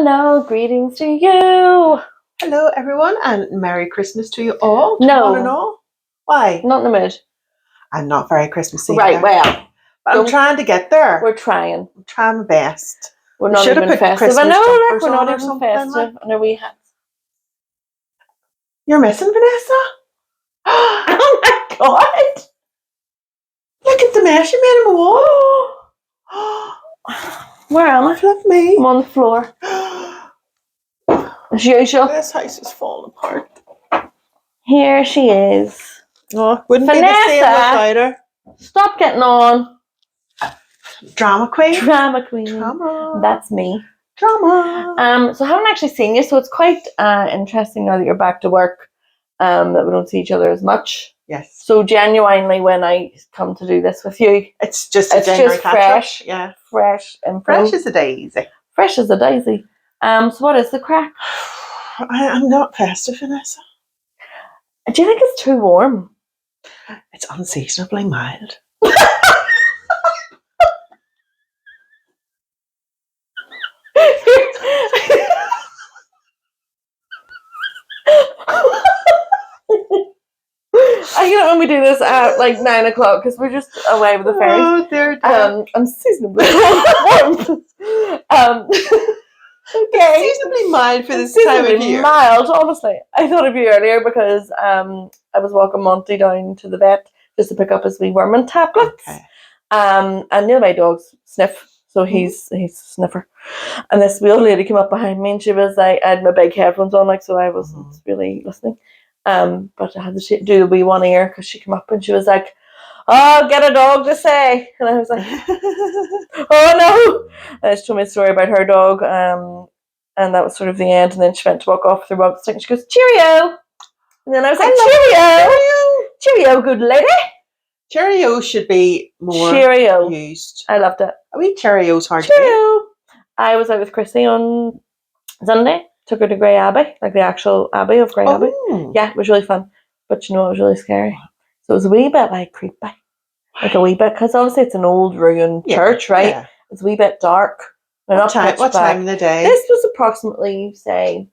Hello, greetings to you. Hello, everyone, and Merry Christmas to you all. No. Want to know? Why? Not in the mood. I'm not very Christmassy. Right, either. well. But I'm trying to get there. We're trying. I'm trying my best. We're We not should have even put festive. Christmas I know, like, jumpers we're on not or even something, festive. like. And our wee hats. You're missing Vanessa? Oh my god! Look at the mess you made in my wall. Where am I? Flip me. I'm on the floor. As usual. This house is falling apart. Here she is. Oh, wouldn't Vanessa, be the same without her. Stop getting on. Drama queen. Drama queen. Drama. That's me. Drama. So I haven't actually seen you, so it's quite interesting now that you're back to work, that we don't see each other as much. Yes. So genuinely, when I come to do this with you, It's just fresh. Yeah. Fresh and Fresh as a daisy. Fresh as a daisy. So what is the crack? I'm not festive, Vanessa. Do you think it's too warm? It's unseasonably mild. When we do this at like 9 o'clock because we're just away with the fairies. Oh, dear. Unseasonably warm. Okay. Seasonably mild for this time of year. Mild, honestly. I thought of you earlier because I was walking Monty down to the vet just to pick up his wee worming tablets. Okay. And my dogs sniff, so he's a sniffer. And this wee old lady came up behind me and she was like, I had my big headphones on, like, so I wasn't really listening. But I had to do the wee one ear because she came up and she was like, "Oh, get a dog to say." And I was like, "Oh no!" And she told me a story about her dog, and that was sort of the end. And then she went to walk off with her walk stick and she goes, "Cheerio!" And then I was like, "Cheerio, good lady." Cheerio should be more used. I loved it. I mean, Cheerio's hard to Cheerio. I was out with Chrissy on Sunday. Took her to Grey Abbey, like the actual Abbey of Grey Abbey. Yeah, it was really fun. But it was really scary. So it was a wee bit like creepy. Like a wee bit, because obviously it's an old ruined church, right? Yeah. It's a wee bit dark. What time of the day? This was approximately, say,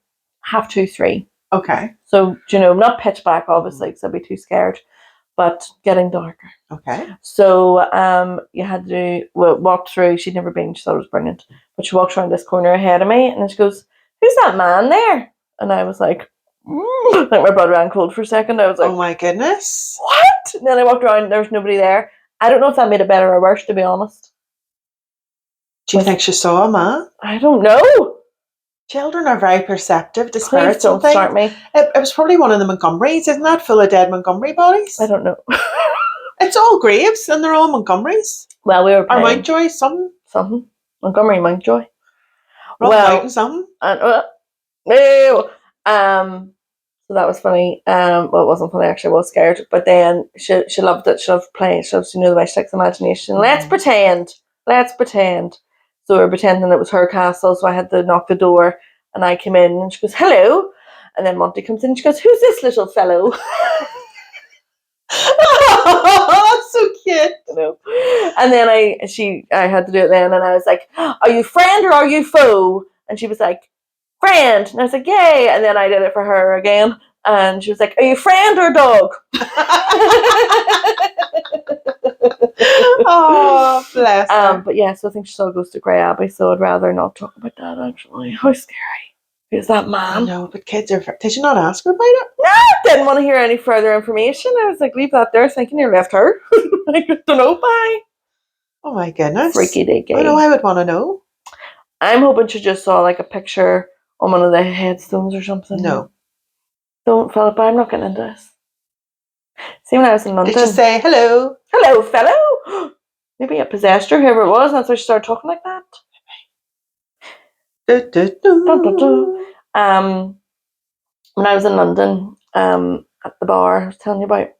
2:30, 3. Okay. So, not pitch black, obviously, because I'd be too scared, but getting darker. Okay. So you had to walk through. She'd never been. She thought it was brilliant. But she walked around this corner ahead of me, and then she goes, "Who's that man there?" And I was like, like my blood ran cold for a second. I was like, "Oh my goodness. What?" And then I walked around, there was nobody there. I don't know if that made it better or worse, to be honest. Do you think she saw a man? I don't know. Children are very perceptive to spirits. Please don't start me. It was probably one of the Montgomerys, isn't that? Full of dead Montgomery bodies? I don't know. It's all graves and they're all Montgomerys. Well, we were playing. Or Mountjoy, something. Montgomery, Mountjoy. Something. And, no. So that was funny. Well, it wasn't funny actually. I was scared, but then she loved it. She loved playing. She loved, the way she likes imagination. Let's pretend. So we were pretending it was her castle. So I had to knock the door, and I came in, and she goes, "Hello," and then Monty comes in, and she goes, "Who's this little fellow?" Oh, so cute. And then I had to do it then, and I was like, "Are you friend or are you foe?" And she was like, "Friend." And I was like, "Yay." And then I did it for her again, and she was like, "Are you friend or dog?" Oh, bless her. But yeah, so I think she saw Ghost of Grey Abbey, so I'd rather not talk about that actually. How scary. Who's that man? I know, but kids are... Did you not ask her about it? No, didn't want to hear any further information. I was like, leave that there, thinking you left her. I don't know, bye. Oh my goodness. Freaky dicky. I know, I would want to know. I'm hoping she just saw like a picture on one of the headstones or something. No. Don't, Philippa, I'm not getting into this. See, when I was in London... Did you say, "Hello"? "Hello, fellow"? Maybe it possessed her, whoever it was, that's why she started talking like that. When I was in London, at the bar I was telling you about,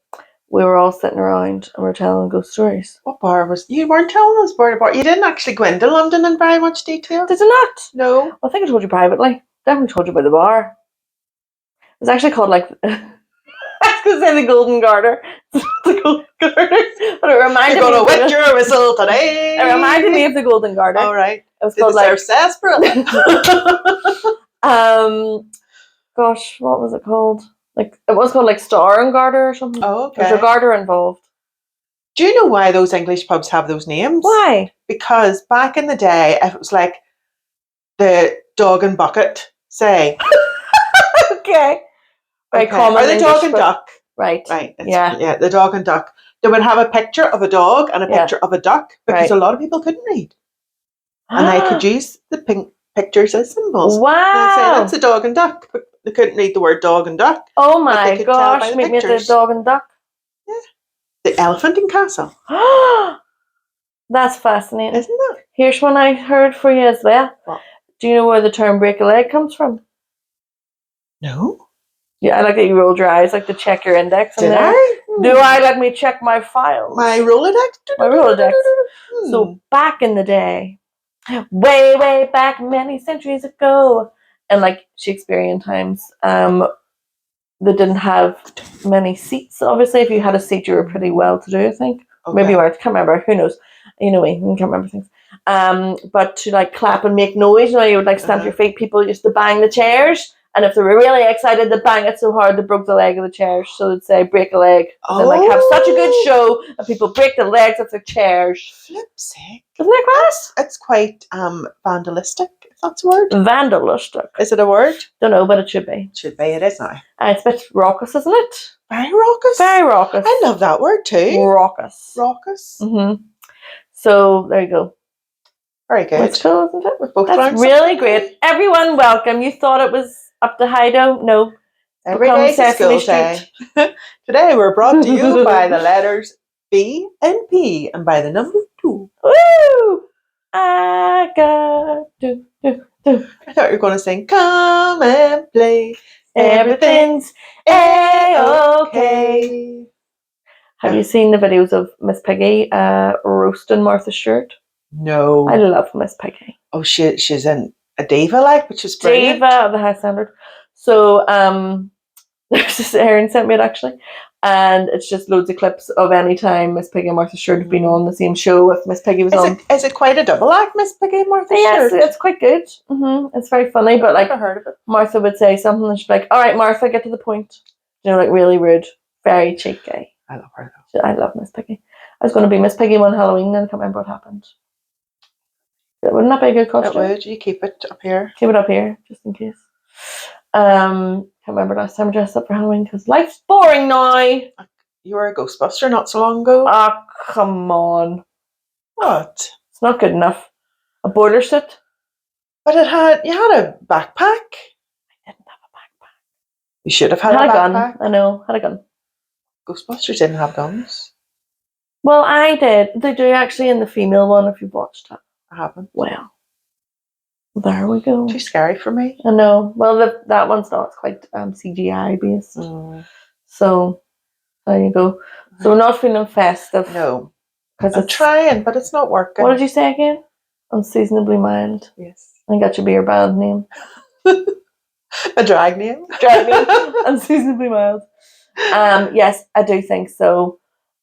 we were all sitting around and we were telling ghost stories. What bar was... You weren't telling us about the bar. You didn't actually go into London in very much detail. Did you not? No. Well, I think I told you privately. Definitely told you about the bar. It was actually called, like... I was going to say the Golden Garter. The Golden Garter. But it reminded me... You're going to wet your whistle today. It reminded me of the Golden Garter. All right. It was Did called they serve sarsaparilla? Gosh, what was it called? Like it was called like Star and Garter or something. Oh, There's a okay. garter involved. Do you know why those English pubs have those names? Why? Because back in the day, if it was like the Dog and Bucket, say. Okay. Very common Or the English, Dog and but- Duck. Right. Right. Yeah. The Dog and Duck. They would have a picture of a dog and a Yeah. picture of a duck because Right. a lot of people couldn't read. And they could use the pink pictures as symbols. Wow. They'd say, that's a dog and duck. But they couldn't read the word dog and duck. Oh but they my could tell by gosh, the meet me at the pictures. Dog and Duck. The Elephant in Castle. That's fascinating. Isn't it? Here's one I heard for you as well. What? Do you know where the term break a leg comes from? No. Yeah, I like that you rolled your eyes, like to check your index. Did there. I? Do I? Let me check my files. My Rolodex? My Rolodex. So back in the day, way, way back many centuries ago, and like Shakespearean times, they didn't have many seats. Obviously, if you had a seat, you were pretty well to do, I think. Okay. Maybe you weren't, can't remember, who knows. Anyway, you can't remember things. But to like clap and make noise, you would like stamp your feet, people used to bang the chairs. And if they were really excited, they'd bang it so hard they broke the leg of the chairs. So they'd say break a leg. They'd like have such a good show and people break the legs of their chairs. Flip's sake. Isn't that class? It's quite vandalistic, if that's a word. Vandalistic. Is it a word? Don't know, but it should be. It should be, it is now. It's a bit raucous, isn't it? Very raucous. Very raucous. I love that word too. Raucous. Raucous. Mm-hmm. So there you go. Very good. That's cool, isn't it? We've both That's learned really something. great. Everyone, welcome. You thought it was up to Hido? No. Every Become day's a Sesame school day. Today we're brought to you by the letters B and P and by the number 2. Woo! I got do. I thought you were going to sing, come and play. Everything's A-okay. Have you seen the videos of Miss Piggy roasting Martha Stewart? No. I love Miss Piggy. Oh, she's in a diva, like, which is brilliant. Diva of the high standard. So, there's this Erin sent me it actually, and it's just loads of clips of any time Miss Piggy and Martha Stewart have been on the same show. If Miss Piggy was on, Is it quite a double act, Miss Piggy and Martha yes, Stewart? it's quite good. It's very funny, but like I've never heard of it. Martha would say something, and she'd be like, "All right, Martha, get to the point." You know, like really rude, very cheeky. I love her though. I love Miss Piggy. I was going to be Miss Piggy one Halloween, and I can't remember what happened. Wouldn't that be a good costume? It would. You keep it up here. Keep it up here, just in case. Can't remember last time I dressed up for Halloween because life's boring now. You were a Ghostbuster not so long ago. Ah, come on. What? It's not good enough. A border suit? But you had a backpack. I didn't have a backpack. You should have I had had a a gun. backpack. I know, had a gun. Ghostbusters didn't have guns. Well, I did. They do actually in the female one if you've watched it. I haven't. Well, there we go. Too scary for me. I know. Well, that one's not. It's quite CGI based. So, there you go. So we're not feeling festive. No. Because I'm trying, but it's not working. What did you say again? Unseasonably mild. Yes. I think that should be your band name. A drag name? Drag name. Unseasonably mild. Yes, I do think so.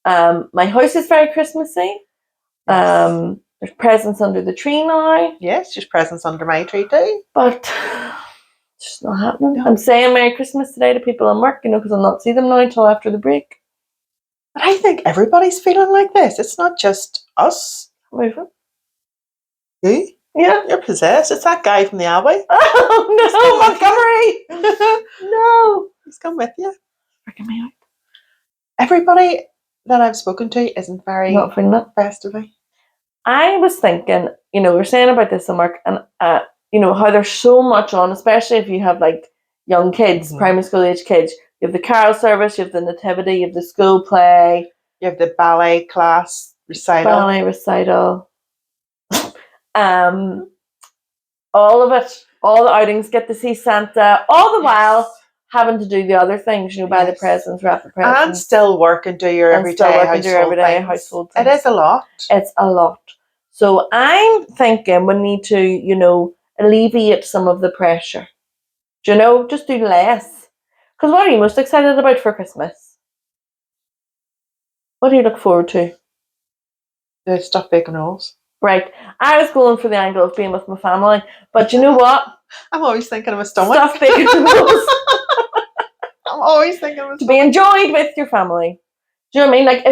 My house is very Christmassy. Yes. There's presents under the tree now. Yes, there's presents under my tree too. But it's just not happening. No. I'm saying Merry Christmas today to people on work, because I'll not see them now until after the break. But I think everybody's feeling like this. It's not just us. Moving. You? Yeah. You're possessed. It's that guy from the Abbey. Oh, no, Montgomery! No. He's come with you. Freaking me out. Everybody that I've spoken to isn't very Not feeling it. festive-y. I was thinking, we're saying about this in work, and how there's so much on, especially if you have like young kids, primary school age kids. You have the carol service, you have the nativity, you have the school play, You have the ballet class recital. ballet recital. All of it, all the outings, get to see Santa, all the while having to do the other things, buy the presents, wrap the presents. And still work and do your everyday household things. It is a lot. It's a lot. So I'm thinking we need to, alleviate some of the pressure. Just do less. Because what are you most excited about for Christmas? What do you look forward to? The stuffed bacon rolls. Right. I was going for the angle of being with my family, but you know what? I'm always thinking of a stomach. Stuff big animals I'm always thinking of a to stomach. be enjoyed with your family. Do you know what I mean? Like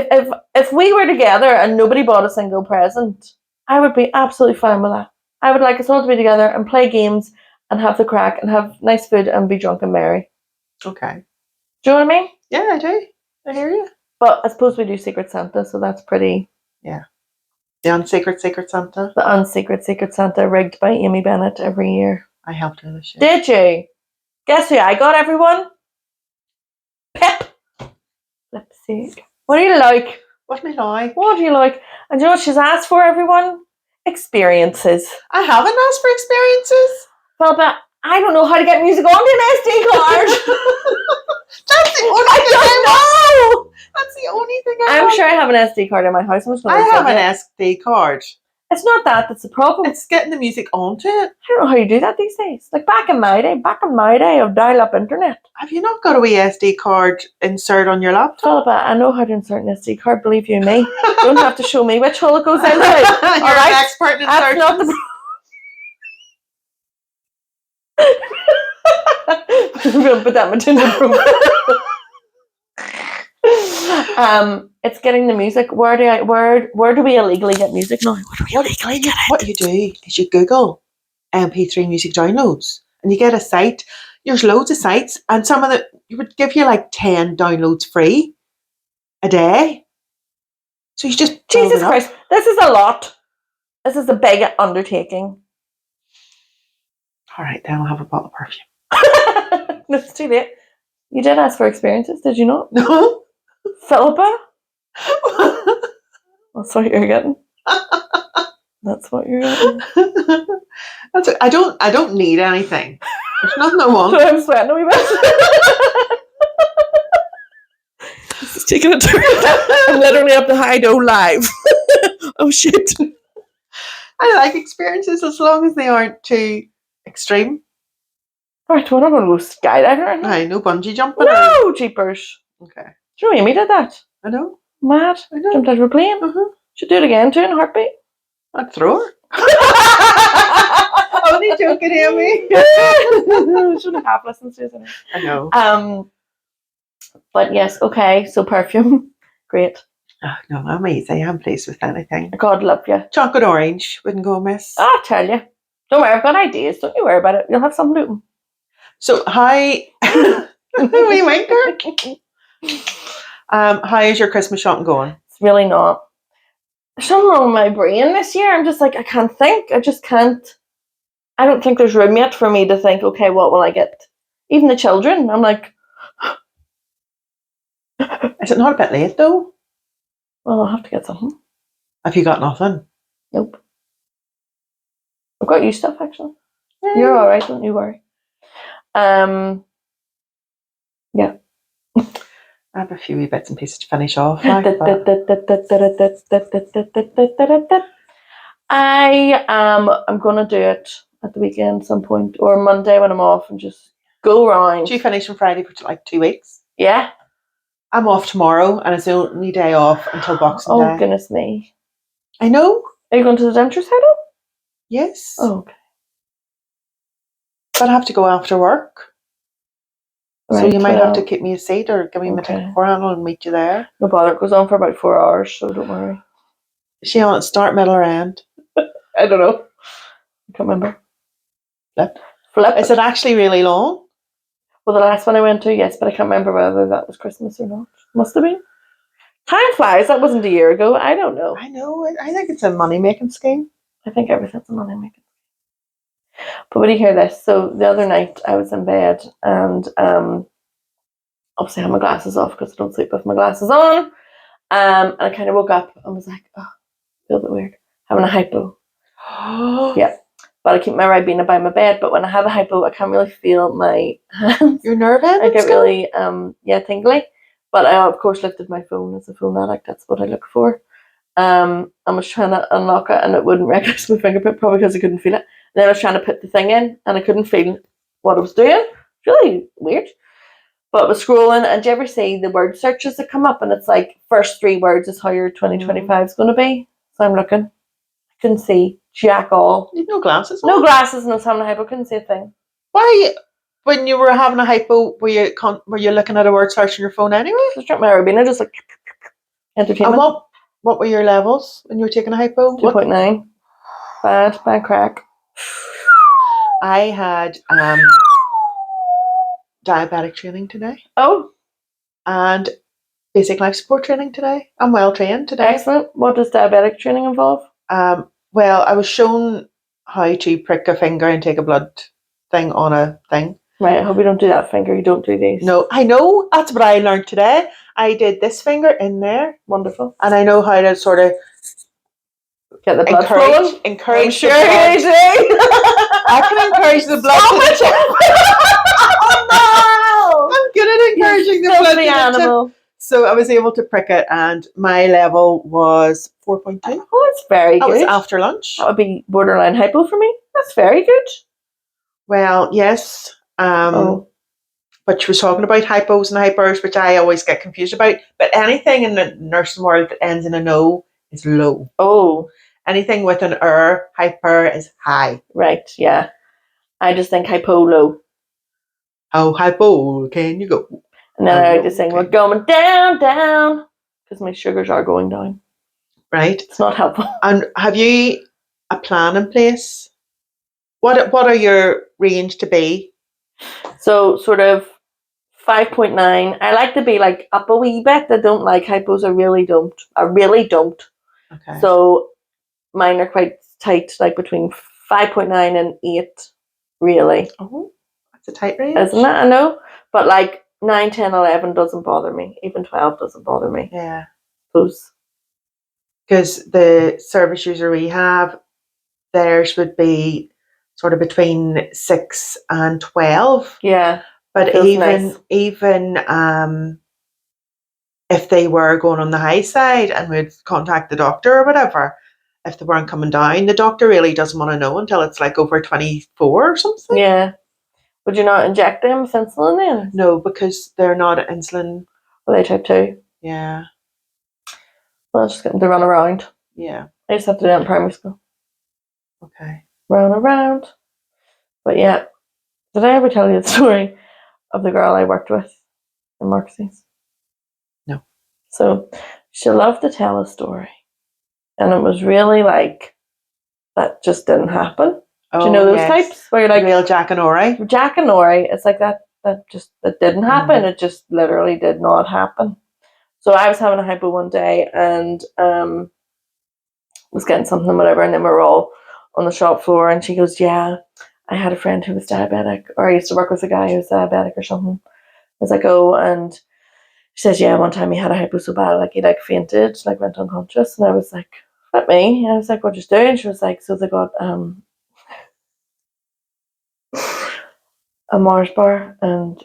if we were together and nobody bought a single present, I would be absolutely fine with that. I would like us all to be together and play games and have the crack and have nice food and be drunk and merry. Okay. Do you know what I mean? Yeah, I do. I hear you. But I suppose we do Secret Santa, so that's pretty. Yeah. The unsacred Secret Santa. The unsecret Secret Santa rigged by Amy Bennett every year. I helped her this year. Did you? Guess who I got, everyone? Pip. Let's see. What do you like? What do I like? What do you like? And do you know what she's asked for, everyone? Experiences. I haven't asked for experiences. Well, but I don't know how to get music onto an SD card. That's the only thing I know. That's the only thing I I'm want. sure I have an SD card in my house. I have an SD card. It's not that's the problem. It's getting the music onto it. I don't know how you do that these days. Like back in my day of dial-up internet. Have you not got a wee SD card insert on your laptop? Philippa, I know how to insert an SD card, believe you me. You don't have to show me which hole it goes into. You're Alright? an expert in That's not insertions. We'll put that much in the room. It's getting the music. Where do we illegally get music now? What you do is you Google MP3 music downloads and you get a site. There's loads of sites, and some of the you would give you like 10 downloads free a day. So you just Jesus Christ, this is a lot. This is a big undertaking. All right, then I'll have a bottle of perfume. No, it's too late. You did ask for experiences, did you not? No. Philippa? That's what you're getting. That's what you're getting. I don't need anything. There's nothing I want. I'm sweating a wee bit. This is taking a turn. I'm literally up to Hido live. Oh shit. I like experiences as long as they aren't too extreme. Right, we're not going to go skydiving. Aye, no bungee jumping. No, jeepers. Okay. Do you know Amy did that? I know. Mad. I know. Jumped out of a plane. Should do it again too in a heartbeat. I'd throw her. Only joking, Amy. Shouldn't have listened to it. I know. But yes, okay. So perfume, great. Oh, no, I'm easy. I'm pleased with anything. God love you. Chocolate orange wouldn't go amiss. I'll tell you. Don't worry, I've got ideas. Don't you worry about it. You'll have something to do. So hi, wee winker. How is your Christmas shopping going? It's really not. There's something wrong with my brain this year. I'm just like, I can't think. I just can't. I don't think there's room yet for me to think, okay, what will I get? Even the children, I'm like. Is it not a bit late though? Well, I'll have to get something. Have you got nothing? Nope. I've got you stuff, actually. Yay. You're all right, don't you worry. Yeah. I have a few wee bits and pieces to finish off. I'm gonna do it at the weekend some point or Monday when I'm off and just go around. Do you finish on Friday for like 2 weeks? Yeah. I'm off tomorrow and it's the only day off until Boxing Day. Oh goodness me. I know. Are you going to the dentures, Heather? Yes. Oh, okay. But I have to go after work. Right, so you might have to keep me a seat or give me my ticket beforehand and meet you there. No bother. It goes on for about 4 hours, so don't worry. Is she on at start, middle, or end? I don't know. I can't remember. Flip. Is it actually really long? Well, the last one I went to, yes, but I can't remember whether that was Christmas or not. Must have been. Time flies. That wasn't a year ago. I don't know. I know. I think it's a money-making scheme. I think everything's a money-making. But when you hear this, so the other night I was in bed and obviously I had my glasses off because I don't sleep with my glasses on. And I kind of woke up and was like, oh, I feel a bit weird. Having a hypo. Yeah. But I keep my Ribena by my bed. But when I have a hypo, I can't really feel my hands. Your nerve endings? I get really, tingly. But I, of course, lifted my phone as a phone addict. That's what I look for. I was trying to unlock it and it wouldn't recognize my fingerprint, probably because I couldn't feel it. And then I was trying to put the thing in and I couldn't feel what I was doing. It's really weird. But I was scrolling, and do you ever see the word searches that come up and it's like first 3 words is how your 2025 is going to be? So I'm looking. Couldn't see jack all. You've no glasses on? No glasses, and I was having a hypo. Couldn't see a thing. Why, when you were having a hypo, were you looking at a word search on your phone anyway? Just drank my Ribena, just like entertainment. And what were your levels when you were taking a hypo? 2.9. Bad crack. I had diabetic training today. Oh. And basic life support training today. I'm well trained today. Excellent. What does diabetic training involve? Well, I was shown how to prick a finger and take a blood thing on a thing. Right, I hope you don't do that finger. You don't do these. No, I know. That's what I learned today. I did this finger in there. Wonderful. And I know how to sort of get the blood flowing. Encourage I'm sure the blood. you do. I can encourage the blood. Oh no! I'm good at encouraging the blood. The animal. So I was able to prick it, and my level was 4.2. Oh, that's very good. That was after lunch. That would be borderline hypo for me. That's very good. Well, yes. But she was talking about hypos and hypers, which I always get confused about. But anything in the nursing world that ends in an O is low. Oh. Anything with an hyper is high. Right, yeah. I just think hypo low. How hypo can you go? And then I just sing, we're going down, down. Because my sugars are going down. Right. It's not helpful. And have you a plan in place? What are your range to be? So sort of 5.9. I like to be like up a wee bit. I don't like hypos. I really don't. Okay. So mine are quite tight, like between 5.9 and 8, really. Oh, that's a tight range. Isn't it? I know. But like 9, 10, 11 doesn't bother me. Even 12 doesn't bother me. Yeah. Those. Because the service user we have, theirs would be sort of between 6 and 12. Yeah. But even if they were going on the high side and we'd contact the doctor or whatever, if they weren't coming down, the doctor really doesn't want to know until it's like over 24 or something. Yeah. Would you not inject them with insulin then? No, because they're not insulin. Well, they type 2. Yeah. Well, just get them to run around. Yeah. I used to have to do that in primary school. Okay. Run around. But yeah. Did I ever tell you the story of the girl I worked with in Marxie's? No. So she loved to tell a story. And it was really like, that just didn't happen. Oh, do you know those types? Where you're like, real Jack and Ori? Jack and Ori, it's like that didn't happen. Mm. It just literally did not happen. So I was having a hypo one day and was getting something, whatever, and then we were all on the shop floor and she goes, yeah, I had a friend who was diabetic, or I used to work with a guy who was diabetic or something. I was like, oh, and she says, yeah, one time he had a hypo so bad, like he like fainted, like went unconscious, and I was like, what, me? And I was like, what you doing? And she was like, so they got a Mars bar and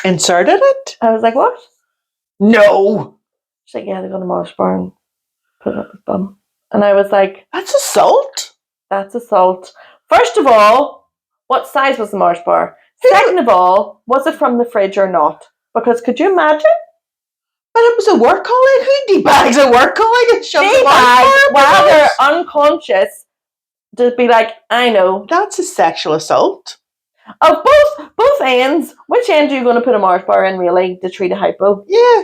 inserted it? I was like, what? No. She's like, yeah, they got a Mars bar and put it up his bum. And I was like, that's assault? That's assault. First of all, what size was the Mars bar? Second of all, was it from the fridge or not? Because could you imagine? But it was a work colleague. Who debags a work colleague and shoves the Mars bar while they're unconscious to be like, I know. That's a sexual assault. Of both ends. Which end are you going to put a Mars bar in, really, to treat a hypo? Yeah.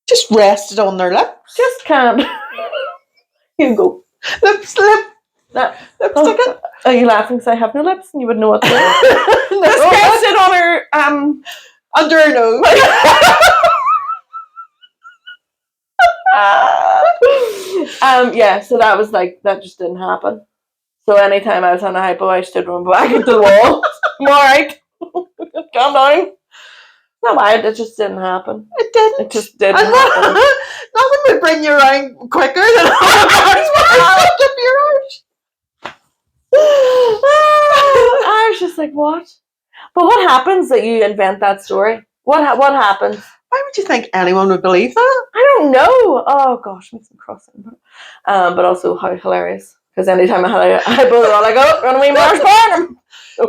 Just rest it on their lips. Just can't. Here you go. Lipstick. Are you laughing because I have no lips and you wouldn't know what to do? Just rest it on her under her nose. Yeah, so that was like, that just didn't happen. So anytime I was on a hypo, I stood one back into the wall. I'm alright. Calm down. No, it just didn't happen. It didn't. It just didn't happen. Nothing would bring you around quicker than I up your arch. I was just like, what? But what happens that you invent that story? What happens? Why would you think anyone would believe that? I don't know. Oh gosh, makes me cross. But also how hilarious. Because anytime I had a hypo, they were like, oh, run away, Mars bar.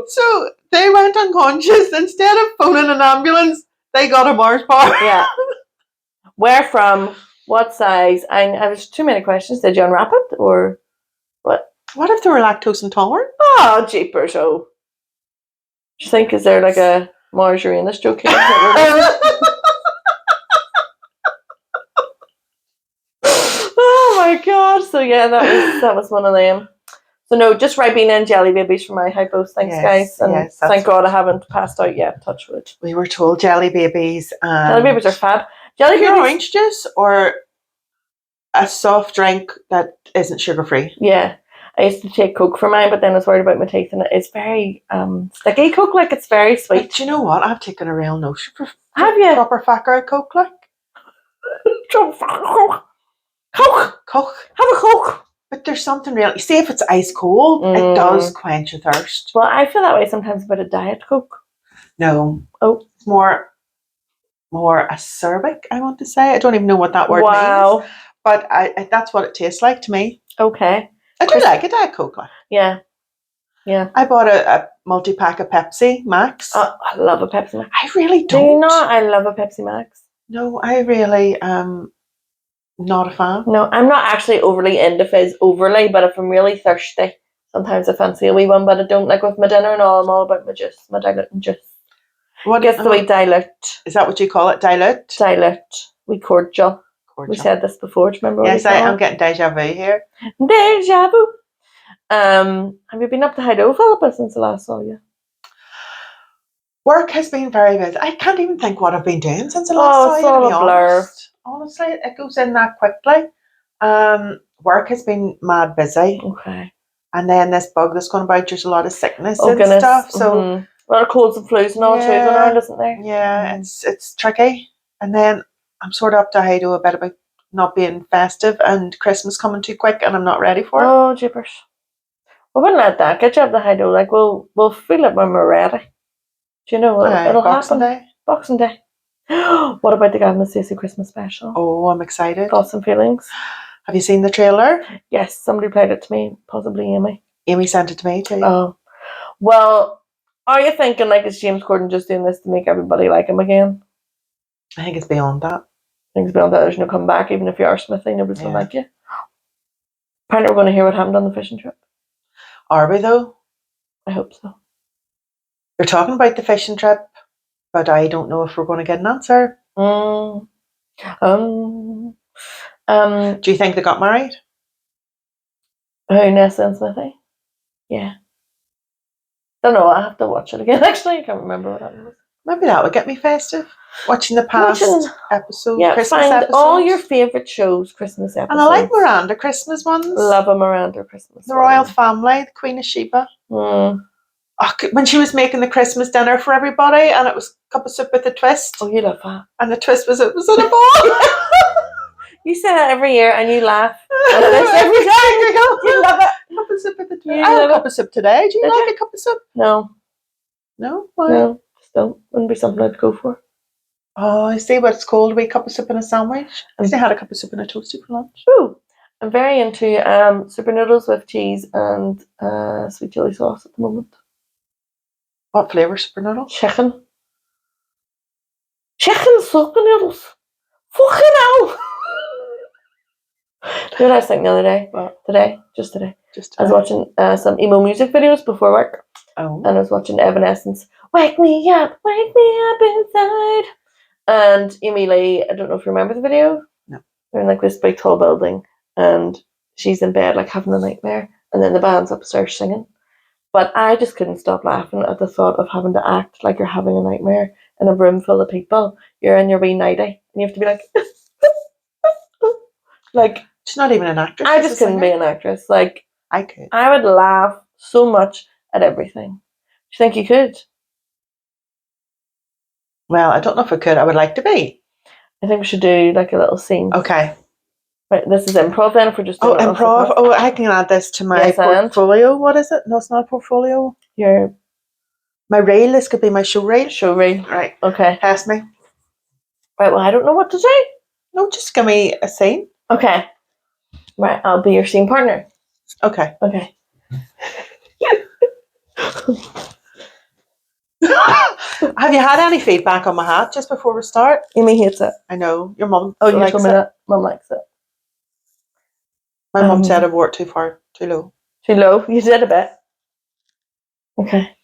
So they went unconscious. Instead of phoning an ambulance, they got a Mars bar. Yeah. Where from? What size? I was too many questions. Did you unwrap it or what? What if they were lactose intolerant? Oh, jeepers! Oh, do you think is there like a margarine joke here? Oh my god! So yeah, that was one of them. So no, just Ribena and Jelly Babies for my hypos. Thanks, guys. And thank God I haven't passed out yet. Touch wood. We were told Jelly Babies. Jelly Babies are fab. Jelly Pure Babies. orange juice or a soft drink that isn't sugar free. Yeah. I used to take Coke for mine, but then I was worried about my teeth, and it's very sticky Coke, like it's very sweet. But do you know what? I've taken a real notion for Have you? proper fat girl Coke, like. Coke. Coke. Have a Coke. But there's something real. You see, if it's ice cold, it does quench your thirst. Well, I feel that way sometimes about a Diet Coke. No. Oh. It's more acerbic, I want to say. I don't even know what that word means. But that's what it tastes like to me. Okay. I do like a Diet Coke. Like. Yeah. Yeah. I bought a multi-pack of Pepsi Max. I love a Pepsi Max. I really don't. Do you not? I love a Pepsi Max. No, I really not a fan. No, I'm not actually overly into fizz overly, but if I'm really thirsty, sometimes I fancy a wee one, but I don't like with my dinner and all. I'm all about my juice, my diluting juice. What gets the wee dilute? Is that what you call it? Dilute? Dilute. We cordial. We said this before. Do you remember? Yes, I'm getting deja vu here. Deja vu. Have you been up to Hideout, Philippa, since the last saw you? Work has been very busy. I can't even think what I've been doing since the last saw you. To be honest. Honestly, it goes in that quickly. Work has been mad busy. Okay. And then this bug that's going about, there's a lot of sickness and stuff. So a lot of colds and flus and all too going around, isn't there? Yeah, it's tricky. And then I'm sort of up to Hideout a bit about not being festive and Christmas coming too quick, and I'm not ready for it. Oh, jeepers! We wouldn't let that get you up to Hideout. Like we'll feel it when we're ready. Do you know it'll Boxing happen? Day. Boxing Day. What about the Gavin and Stacey Christmas special? Oh, I'm excited. Thoughts and feelings? Have you seen the trailer? Yes, somebody played it to me, possibly Amy. Amy sent it to me too. Oh. Well, are you thinking like is James Corden just doing this to make everybody like him again? I think it's beyond that. I think it's beyond that. There's no comeback, even if you are Smithy, nobody's gonna like you. Apparently we're gonna hear what happened on the fishing trip. Are we though? I hope so. You're talking about the fishing trip, but I don't know if we're going to get an answer. Do you think they got married? Who, Nessa and Smithy? Yeah. Don't know. I have to watch it again. Actually, I can't remember what happened. Maybe that would get me festive. Watching the past episodes, Christmas find episodes. all your favourite shows, Christmas episodes. And I like Miranda Christmas ones. Love a Miranda Christmas. The Royal Family, the Queen of Sheba. Oh, when she was making the Christmas dinner for everybody, and it was a cup of soup with a twist. Oh, you love that. And the twist was it was in a ball. You say that every year, and you laugh. Every time you go, you love it. Cup of soup with a twist. I had a cup of soup today. Do you like a cup of soup? No. No? Why? No. Just don't. Wouldn't be something I'd go for. Oh, I see what it's called. A wee cup of soup and a sandwich. I had a cup of soup and a toasty for lunch. Ooh. I'm very into super noodles with cheese and sweet chili sauce at the moment. What flavour super noodles? Chicken super noodles. Fucking hell! You know what I was thinking the other day? What? Just today. I was watching some emo music videos before work. Oh. And I was watching Evanescence. Wake me up inside. And Amy Lee, I don't know if you remember the video. No. They're in like this big tall building, and she's in bed like having a nightmare, and then the band's upstairs singing. But I just couldn't stop laughing at the thought of having to act like you're having a nightmare in a room full of people. You're in your wee nightie, and you have to be like, like. She's not even an actress. I just couldn't be an actress. Like I could. I would laugh so much at everything. Do you think you could? Well, I don't know if I could. I would like to be. I think we should do like a little scene. Okay. Right, this is improv then. If we're just doing improv. Oh, I can add this to my portfolio. What is it? No, it's not a portfolio. My reel. This could be my show reel. Show reel. Right. Okay. Ask me. Right. Well, I don't know what to say. No, just give me a scene. Okay. Right. I'll be your scene partner. Okay. Okay. Have you had any feedback on my hat just before we start? Amy hates it. I know. Your mum Oh, you likes told me it. that. Mum likes it. My mum said I wore it too far, too low. Too low? You did a bit. Okay.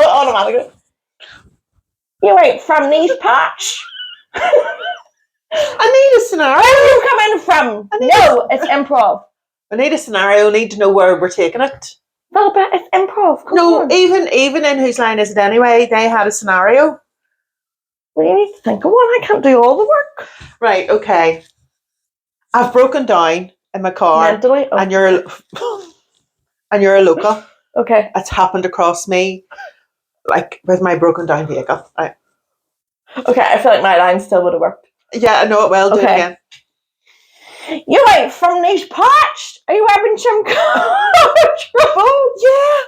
Automatically. You ain't from these parts. I need a scenario. Where are you coming from? No, it's improv. I need a scenario. I need to know where we're taking it. Philippa, it's improv. Come No, on. even in Whose Line Is It Anyway, they had a scenario. Well, you need to think of one. I can't do all the work. Right, okay. I've broken down in my car. Mentally? Oh. And you're a local. Okay. It's happened across me, like with my broken down vehicle. Right. Okay, I feel like my line still would have worked. Yeah, I know it will. Do it again. You ain't from these parts. Are you having some trouble? Yeah.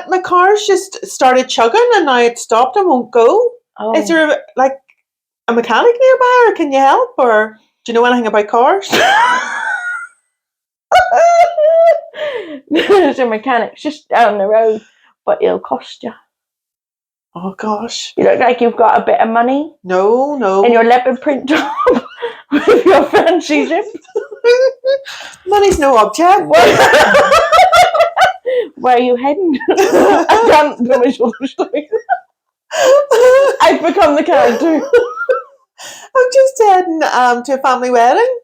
My car's just started chugging and now it stopped and won't go. Oh. Is there like a mechanic nearby or can you help or do you know anything about cars? There's a mechanic just down the road, but it'll cost you. Oh gosh. You look like you've got a bit of money. No. And your leopard print top with your fancy zip. Money's no object. Where are you heading? I can't do my shoulders. I've become the character. I'm just heading to a family wedding.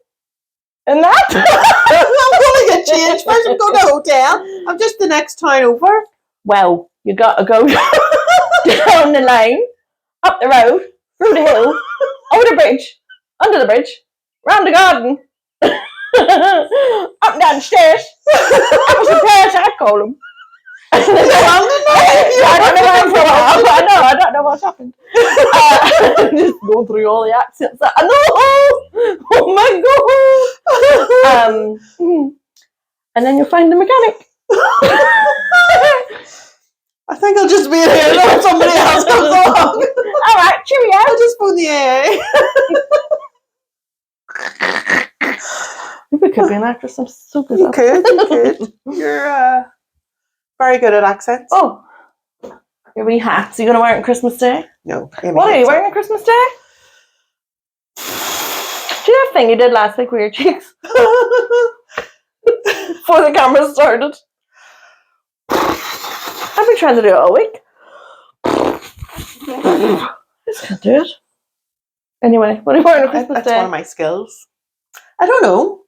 And that? I'm going to get changed first. I'm going to a hotel. I'm just the next town over. Well, you got to go down the lane, up the road, through the hill, over the bridge, under the bridge, round the garden, up and down the stairs, up the stairs, I call them. I don't know what's happened. Just going through all the accents. I know. Oh my god. And then you'll find the mechanic. I think I'll just be here until somebody else comes along. All right, cheerio. I'll just phone the AA. You could be an actress. I'm so good. You could. You're very good at accents. Oh, your wee hats. Are you going to wear it on Christmas Day? No. What are you wearing on Christmas Day? Do you know that thing you did last week with your cheeks? Before the camera started. I've been trying to do it all week. I just can't do it. Anyway, what are you wearing on Christmas Day? That's one of my skills. I don't know.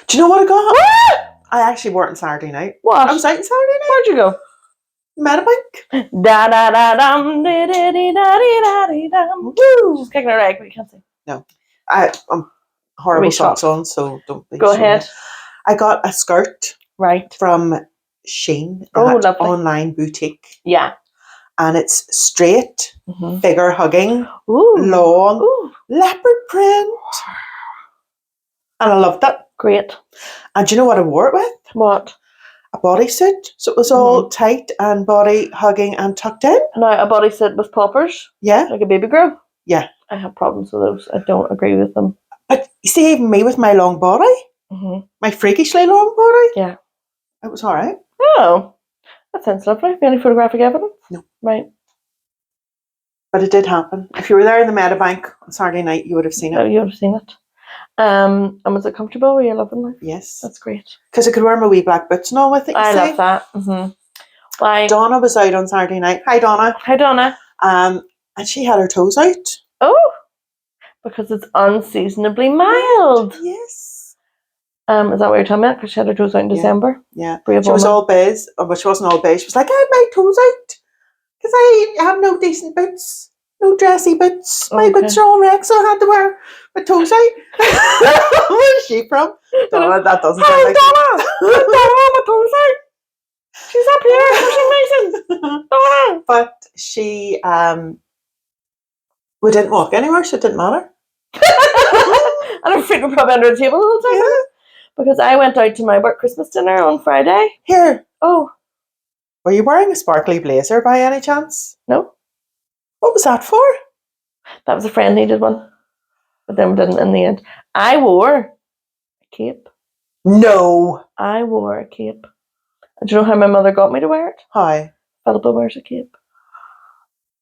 Do you know what I got? What? I actually wore it on Saturday night. What? I was out on Saturday night. Where'd you go? Meadowbank. Da da da dum da da da da da dum. Woo! She's kicking her leg, but you can't see. No, I'm horrible socks on, so don't be. Go ahead. Me. I got a skirt from Shein, that online boutique. Yeah, and it's straight, figure hugging, long, leopard print, and I loved it. Great. And do you know what I wore it with? What? A bodysuit, so it was all tight and body hugging and tucked in. Now a bodysuit with poppers. Yeah, like a baby girl. Yeah, I have problems with those. I don't agree with them. But you see, even me with my long body, my freakishly long body, it was all right. Oh, that sounds lovely. Have you any photographic evidence? No. Right. But it did happen. If you were there in the Meadowbank on Saturday night, you would have seen it. Oh, you would have seen it. And was it comfortable? Were you loving life? Yes. That's great. Because I could wear my wee black boots and all with it. I love that. Why? Donna was out on Saturday night. Hi, Donna. Hi, Donna. And she had her toes out. Oh, because it's unseasonably mild. Yes. Is that what you're talking about? Because she had her toes out in December. Yeah. She was all biz, but she wasn't all biz. She was like, I had my toes out because I have no decent boots, no dressy boots. My boots are all wrecked, so I had to wear my toes out. Where's she from? Donna, that doesn't sound like Donna! Donna, my toes out. She's up here. She's amazing. Donna. But she, we didn't walk anywhere, so it didn't matter. And her feet were probably under the table all the time. Yeah. Because I went out to my work Christmas dinner on Friday. Here. Oh. Were you wearing a sparkly blazer by any chance? No. What was that for? That was a friend needed one. But then we didn't in the end. I wore a cape. No. I wore a cape. Do you know how my mother got me to wear it? How? Philippa wears a cape.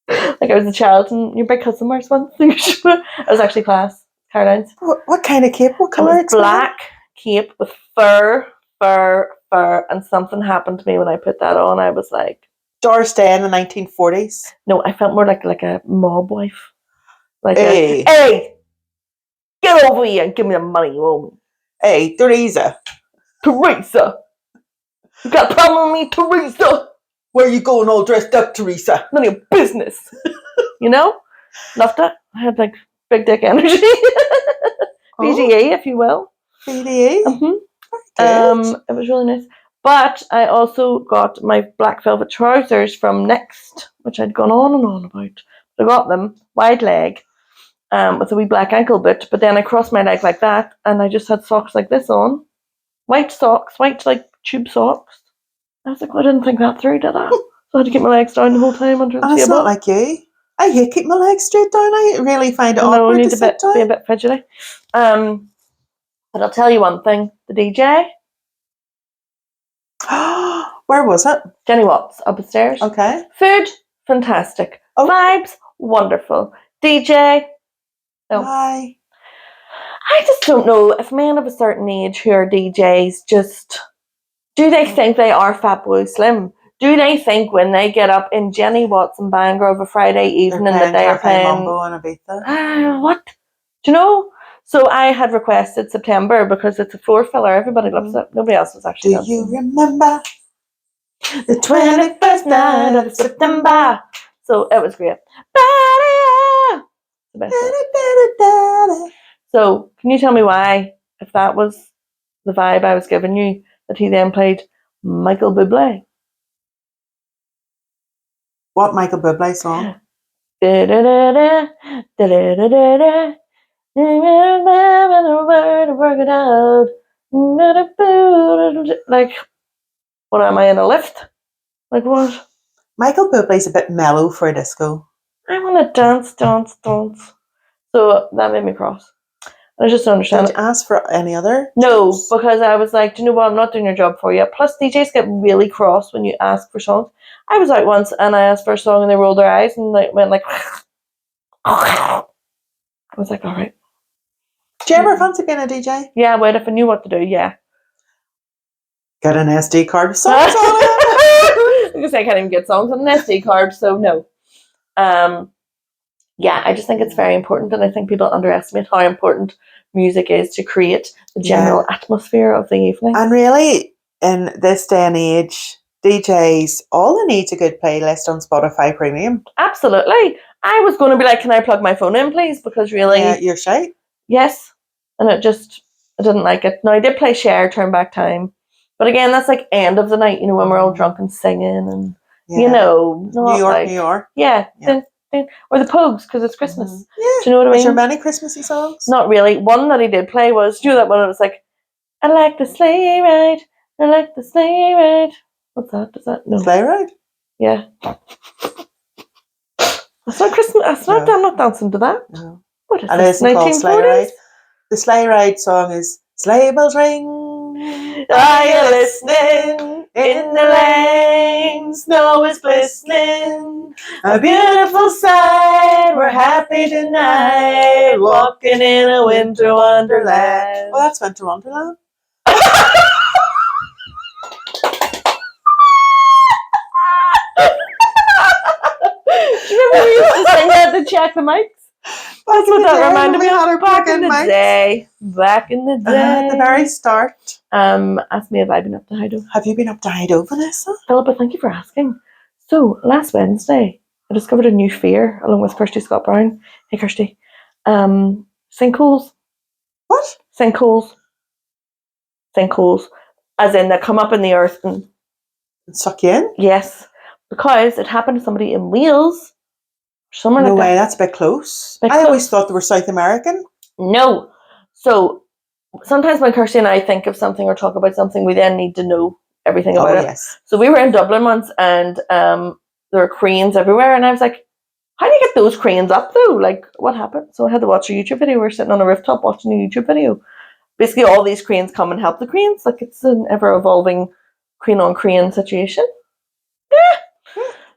Like I was a child and your big cousin wears one. It was actually class. Caroline's. What kind of cape? What It colour? was black cape with fur, and something happened to me when I put that on. I was like, Doris Day in the 1940s. no, I felt more like a mob wife. Like, Hey. hey, get over here and give me the money you owe me. Hey, Teresa. Teresa. You got a problem with me, Teresa? Where are you going all dressed up, Teresa? None of your business. You know? Loved it. I had like big dick energy. BGA, if you will. BDE? It was really nice. But I also got my black velvet trousers from Next, which I'd gone on and on about. I got them, wide leg, with a wee black ankle boot, but then I crossed my leg like that, and I just had socks like this on. White socks, white like tube socks. I was like, well, I didn't think that through, did I? So I had to keep my legs down the whole time under the And table. it's not like you. I hate keeping my legs straight down. I really find it awkward to sit down. Be a bit fidgety. But I'll tell you one thing. The DJ. Where was it? Jenny Watts, upstairs. Okay. Food, fantastic. Oh. Vibes, wonderful. DJ, no. Hi. I just don't know if men of a certain age who are DJs do they think they are Fatboy Slim? Do they think when they get up in Jenny Watts and Bangor of a Friday evening that they are playing Mambo and Ibiza? What? Do you know? So I had requested September because it's a floor filler. Everybody loves it. Nobody else was actually dancing. You remember the 21st night of September? So it was great. The best. So can you tell me why, if that was the vibe I was giving you, that he then played Michael Bublé? What Michael Bublé song? Work it out. Like, what am I in a lift? Like what? Michael Bublé's a bit mellow for a disco. I want to dance. So that made me cross. I just don't understand. Did you ask for any other? No, because I was like, do you know what? I'm not doing your job for you. Plus, DJs get really cross when you ask for songs. I was out once and I asked for a song and they rolled their eyes and they went like. I was like, all right. Do you ever fancy being a DJ? Yeah, wait, if I knew what to do, yeah. Get an SD card with songs on it. I was going to say I can't even get songs on an SD card, so no. Yeah, I just think it's very important, and I think people underestimate how important music is to create the general atmosphere of the evening. And really, in this day and age, DJs, all they need is a good playlist on Spotify Premium. Absolutely. I was going to be like, can I plug my phone in, please? Because really... Yeah, you're shy. Yes. And I didn't like it. Now, I did play Cher, Turn Back Time. But again, that's like end of the night, you know, when we're all drunk and singing and, you know... New York. Yeah. Or the Pogues, because it's Christmas. Yeah. Do you know what I mean? Was there many Christmassy songs? Not really. One that he did play was, you know that one? It was like, I like the sleigh ride. I like the sleigh ride. What's that? Does that? No. Sleigh ride? Yeah. That's not Christmas. That's not. I'm not dancing to that. No. What is And this? it isn't called Sleigh Ride. The Sleigh Ride song is Sleigh bells ring. Are you listening? In the lane, snow is glistening. A beautiful sight. We're happy tonight, walking in a winter wonderland. Well, that's Winter Wonderland. Do you remember we used to sing that to check the mics? That's what that reminded me of. Back in the day. Back in the day. At the very start. Ask me if I've been up to Hido. Have you been up to Hido, Vanessa? Philippa, thank you for asking. So, last Wednesday, I discovered a new fear along with Kirsty Scott Brown. Hey, Kirsty. Sinkholes. What? Sinkholes. As in, they come up in the earth and suck you in? Yes. Because it happened to somebody in Wales. Somewhere no like way, that. that's a bit close. I always thought they were South American. No. So, sometimes when Kirsty and I think of something or talk about something, we then need to know everything about it. Yes. So we were in Dublin once and there were cranes everywhere and I was like, how do you get those cranes up though? Like, what happened? So I had to watch a YouTube video. We were sitting on a rooftop watching a YouTube video. Basically, all these cranes come and help the cranes. Like, it's an ever-evolving crane on crane situation. Yeah.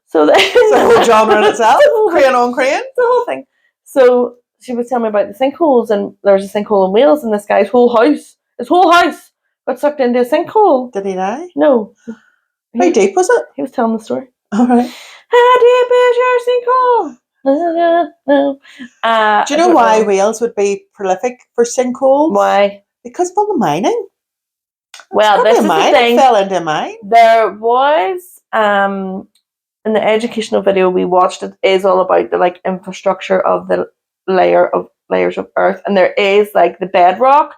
So then, It's a whole genre in itself. Crane on crane. the whole thing. So she was telling me about the sinkholes, and there was a sinkhole in Wales, and this guy's whole house got sucked into a sinkhole. Did he die? No. How deep was it? He was telling the story. All right. How deep is your sinkhole? Do you know why Wales would be prolific for sinkholes? Why? Because of all the mining. Well, this is the thing. It fell into a mine. There was in the educational video we watched, it is all about the like infrastructure of the layers of earth, and there is like the bedrock.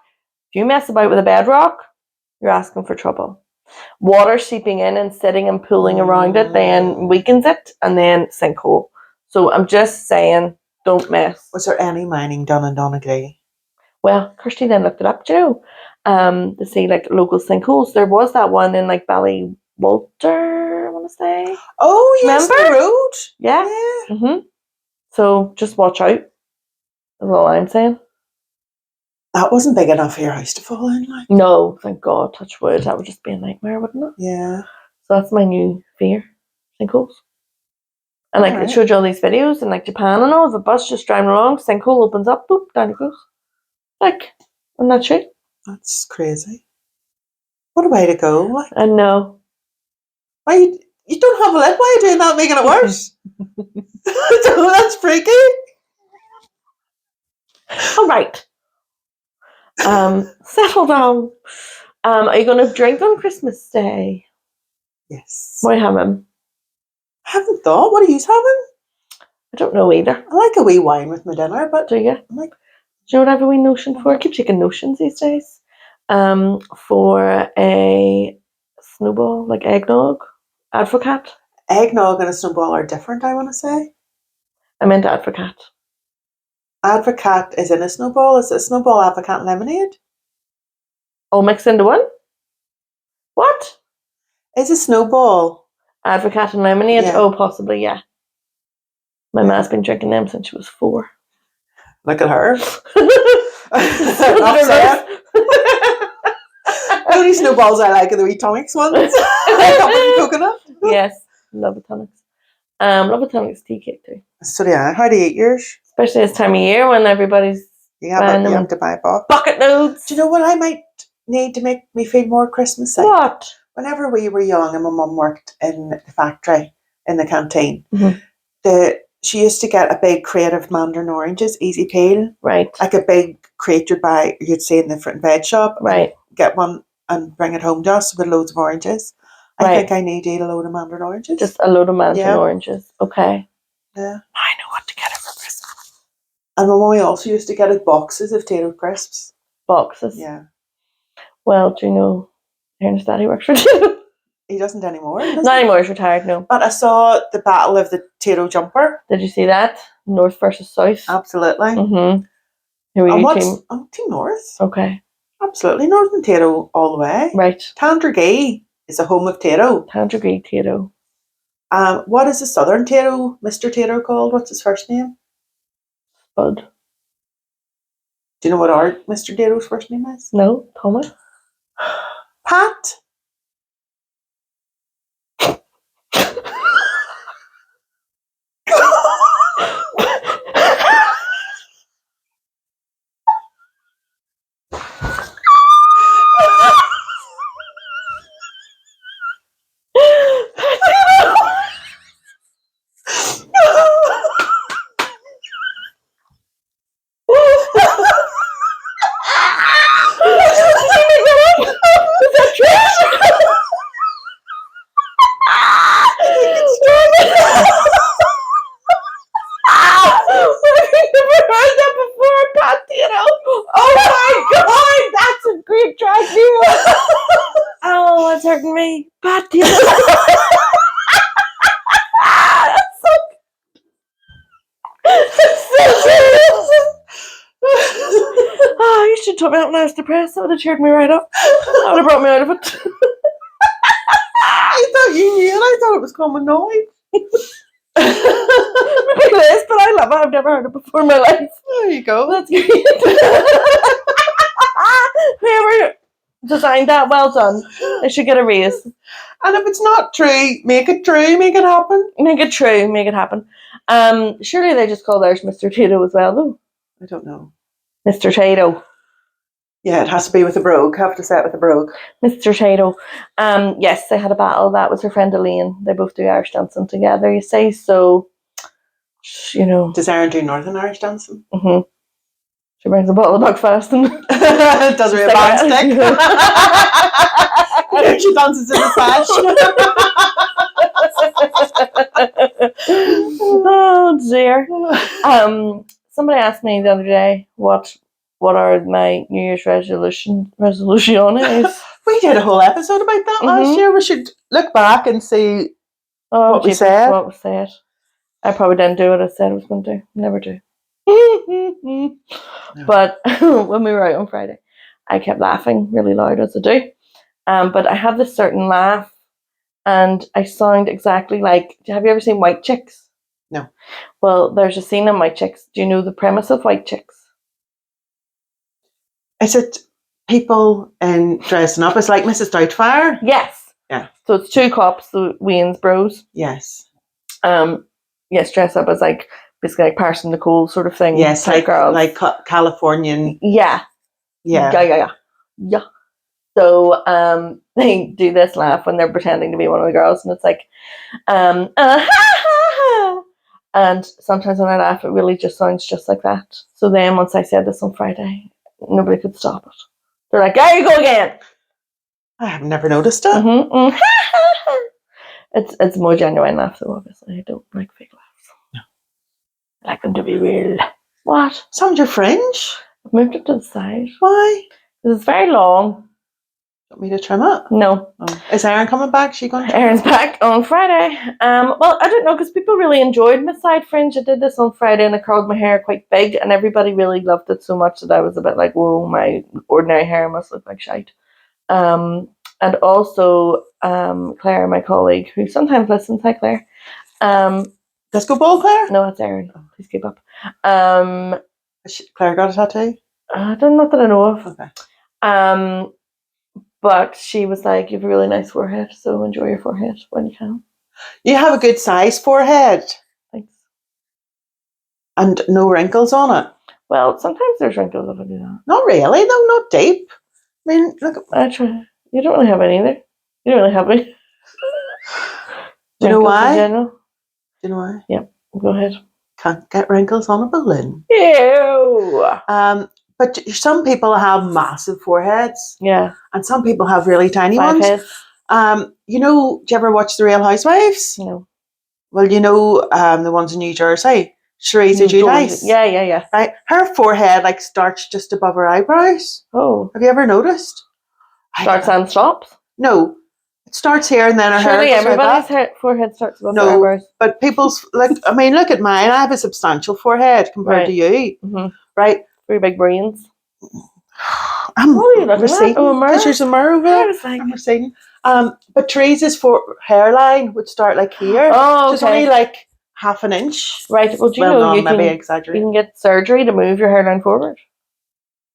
If you mess about with the bedrock, you're asking for trouble. Water seeping in and sitting and pooling around it then weakens it, and then sinkhole. So I'm just saying, don't mess. Was there any mining done in Donegal? Well, Kirsty then looked it up, Joe, to see like local sinkholes. There was that one in like Ballywalter, I want to say. Oh, yes, remember? the road. Yeah. Mm-hmm. So just watch out. That's all I'm saying. That wasn't big enough for your house to fall in, like. No, thank God, touch wood. That would just be a nightmare, wouldn't it? Yeah. So that's my new fear, sinkholes. And like it showed you all these videos in like Japan and all, the bus just driving along, sinkhole opens up, boop, down it goes. Like, I'm not sure. That's crazy. What a way to go. Like. I know. Why you don't have a lid? Why are you doing that, making it worse? That's freaky. All right. Settle down. Are you going to drink on Christmas Day? Yes. What are you having? I haven't thought. What are you having? I don't know either. I like a wee wine with my dinner, but do you? I'm like, do you know what I have a wee notion for? I keep taking notions these days. For a snowball, like eggnog, advocate. Eggnog and a snowball are different, I want to say. I meant advocate. Advocate is in a snowball. Is it a snowball, advocate, and lemonade? All mixed into one? What? Is a snowball Advocate and lemonade? Yeah. Oh, possibly, yeah. My ma's been drinking them since she was 4. Look at her. The only snowballs I like are the wee tonics ones. Coconut. Yes, love the tonics. Love the tonics tea cake too. So yeah, how do you eat yours? Especially this time of year when everybody's You have to buy a box. bucket loads. Do you know what I might need to make me feel more Christmassy? What? Whenever we were young and my mum worked in the factory, in the canteen, she used to get a big crate of mandarin oranges, easy peel. Right. Like a big crate you'd see in the fruit and veg shop. Right. Get one and bring it home to us with loads of oranges. I think I need to eat a load of mandarin oranges. Just a load of mandarin oranges. Okay. Yeah. I know what to get her for Christmas. And my mummy also used to get us boxes of potato crisps. Boxes? Yeah. Well, do you know Ernest Daddy works for you? He doesn't anymore. Not anymore, he's retired, no. But I saw the Battle of the Potato Jumper. Did you see that? North versus South? Absolutely. Mm-hmm. Who are you team? I'm Team North. Okay. Absolutely. Northern Tato all the way. Right. Tandragee is a home of Tato. Tandragee Tato. What is the Southern Tato, Mr. Tato called? What's his first name? Bud. Do you know what our Mr. Tato's first name is? No. Thomas? Pat. Hurting me. Bad deal. Oh, you should have told me that when I was depressed. That would have cheered me right up. That would have brought me out of it. I thought you knew, and I thought it was common knowledge. Maybe it is, but I love it. I've never heard it before in my life. There you go. That's great. designed that. Well done. They should get a raise. And if it's not true, make it true, make it happen. Make it true, make it happen. Surely they just call theirs Mr. Tato as well, though. I don't know. Mr. Tato. Yeah, it has to be with a brogue. Have to say it with a brogue. Mr. Tato. Yes, they had a battle. That was her friend Elaine. They both do Irish dancing together, you say. So, you know. Does Erin do Northern Irish dancing? Mm-hmm. She brings a bottle of Buckfast and does her a band stick. She dances in the sash. Oh dear. Somebody asked me the other day what are my New Year's resolutions. We did a whole episode about that last year. We should look back and see what we said. What was said. I probably didn't do what I said I was going to do. Never do. No. But when we were out on Friday, I kept laughing really loud as I do. But I have this certain laugh, and I sound exactly like. Have you ever seen White Chicks? No. Well, there's a scene in White Chicks. Do you know the premise of White Chicks? Is it people dressing up? It's like Mrs. Doubtfire? Yes. Yeah. So it's two cops, the Wayne's bros. Yes. Yes, dress up as like basically like Parson Nicole sort of thing. Yes, like girls. Like Californian. Yeah. Yeah. So they do this laugh when they're pretending to be one of the girls, and it's like, and sometimes when I laugh, it really just sounds just like that. So then once I said this on Friday, nobody could stop it. They're like, there you go again. I have never noticed it. Mm-hmm. It's a more genuine laugh, though, obviously. I don't like fake laughs. No. I like them to be real. What? Sound your fringe? I've moved it to the side. Why? Because it's very long. Want me to trim it? No. Oh. Is Erin coming back? She going to Erin's back on Friday. Well, I don't know, because people really enjoyed my side fringe. I did this on Friday and I curled my hair quite big, and everybody really loved it so much that I was a bit like, whoa, my ordinary hair must look like shite. And also, Claire, my colleague, who sometimes listens, hi Claire. Let's go ball, Claire? No, it's Erin. Please keep up. Claire got a tattoo? I don't know that I know of. Okay. But she was like, you have a really nice forehead, so enjoy your forehead when you can. You have a good size forehead. Thanks. And no wrinkles on it? Well, sometimes there's wrinkles if I do that. Not really, though, not deep. I mean, look. I try. You don't really have any either. You don't really have any. Do you know why? In general. Do you know why? Yep. Go ahead. Can't get wrinkles on a balloon. Ew. But some people have massive foreheads. Yeah. And some people have really tiny ones. Heads. You know, do you ever watch The Real Housewives? No. Well, you know the ones in New Jersey. Teresa Giudice. Yeah. Right? Her forehead like starts just above her eyebrows. Oh. Have you ever noticed? Starts and stops? No. It starts here and then her hair. Surely everybody's forehead starts above their eyebrows. But people's, like, I mean, look at mine. I have a substantial forehead compared to you. Mm-hmm. Right? Very big brains. I'm what are you looking receding. at? Oh, a mirror? Because there's a mirror over there. I'm receding. But Teresa's hairline would start like here. Oh, okay. Just only like half an inch. Right. Well, do you know you can get surgery to move your hairline forward?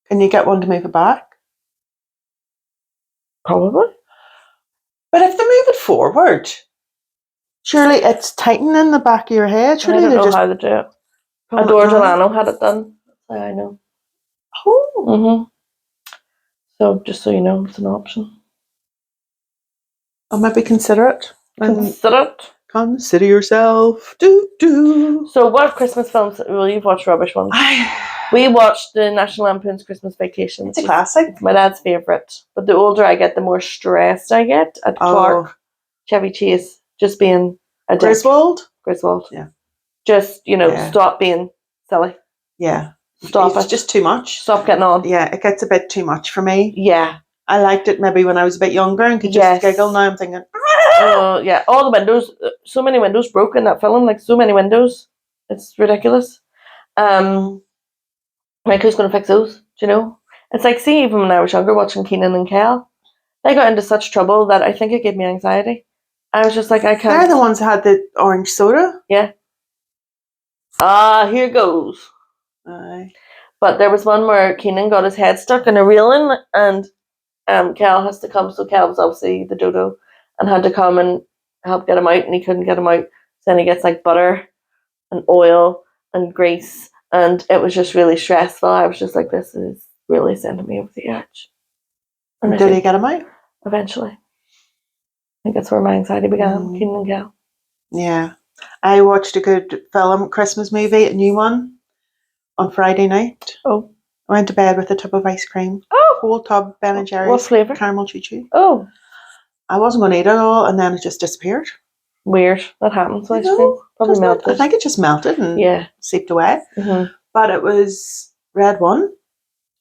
Can you get one to move it back? Probably. But if they move it forward, surely it's tightening the back of your head. Surely I don't know how to do it. Adore Delano had it done. I know. Oh. Mm-hmm. So, just so you know, it's an option. I'll maybe consider it. Consider yourself. Do. So, what Christmas films? Well, you've watched rubbish ones. We watched the National Lampoon's Christmas Vacation. It's a classic. It's my dad's favourite. But the older I get, the more stressed I get at Clark, Chevy Chase, just being a dick. Griswold. Yeah. Just, stop being silly. Yeah. Stop It's just too much. Stop getting on. Yeah, it gets a bit too much for me. Yeah. I liked it maybe when I was a bit younger and could just giggle. Now I'm thinking, oh, yeah. All the windows, so many windows broke in that film, like so many windows. It's ridiculous. Like, who's going to fix those? Do you know? It's like, see, even when I was younger watching Keenan and Kel, they got into such trouble that I think it gave me anxiety. I was just like, I can't. They're the ones that had the orange soda. Yeah. Here goes. Aye. But there was one where Keenan got his head stuck in a railing and Kel has to come. So Kel was obviously the dodo and had to come and help get him out, and he couldn't get him out. So then he gets like butter and oil and grease, and it was just really stressful. I was just like, this is really sending me over the edge. And Did he get him out? Eventually. I think that's where my anxiety began, Keenan and Kel. Yeah. I watched a good film, Christmas movie, a new one, on Friday night. Oh. I went to bed with a tub of ice cream. Oh. Whole tub, Ben and Jerry's. What flavour? Caramel choo-choo. Oh. I wasn't going to eat it all, and then it just disappeared. Weird. That happens with ice cream. Probably melted. I think it just melted and seeped away. Mm-hmm. But it was Red One